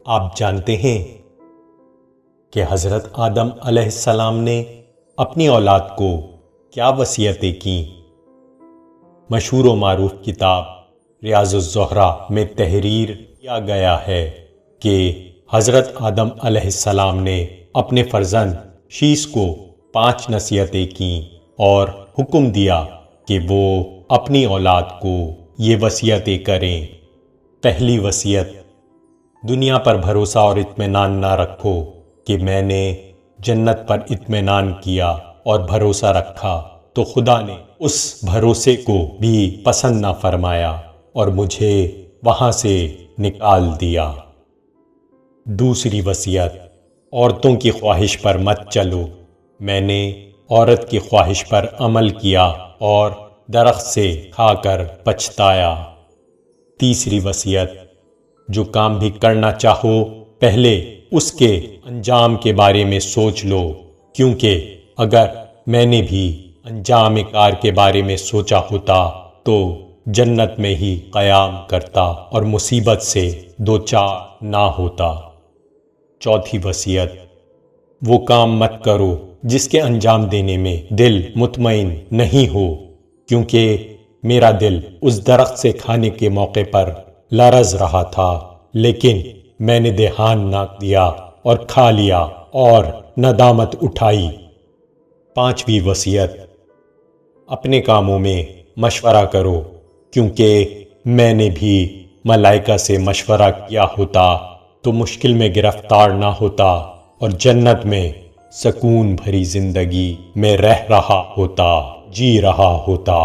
آپ جانتے ہیں کہ حضرت آدم علیہ السلام نے اپنی اولاد کو کیا وصیتیں کیں؟ مشہور و معروف کتاب ریاض الزہرا میں تحریر کیا گیا ہے کہ حضرت آدم علیہ السلام نے اپنے فرزند شیش کو 5 نصیحتیں کیں اور حکم دیا کہ وہ اپنی اولاد کو یہ وصیتیں کریں۔ پہلی وصیت: دنیا پر بھروسہ اور اطمینان نہ رکھو کہ میں نے جنت پر اطمینان کیا اور بھروسہ رکھا تو خدا نے اس بھروسے کو بھی پسند نہ فرمایا اور مجھے وہاں سے نکال دیا۔ دوسری وصیت: عورتوں کی خواہش پر مت چلو، میں نے عورت کی خواہش پر عمل کیا اور درخت سے کھا کر پچھتایا۔ تیسری وصیت: جو کام بھی کرنا چاہو پہلے اس کے انجام کے بارے میں سوچ لو، کیونکہ اگر میں نے بھی انجام کار کے بارے میں سوچا ہوتا تو جنت میں ہی قیام کرتا اور مصیبت سے دوچار نہ ہوتا۔ چوتھی وصیت: وہ کام مت کرو جس کے انجام دینے میں دل مطمئن نہیں ہو، کیونکہ میرا دل اس درخت سے کھانے کے موقع پر لرز رہا تھا، لیکن میں نے دھیان نہ دیا اور کھا لیا اور ندامت اٹھائی۔ پانچویں وصیت: اپنے کاموں میں مشورہ کرو، کیونکہ میں نے بھی ملائکہ سے مشورہ کیا ہوتا تو مشکل میں گرفتار نہ ہوتا اور جنت میں سکون بھری زندگی میں رہ رہا ہوتا، جی رہا ہوتا۔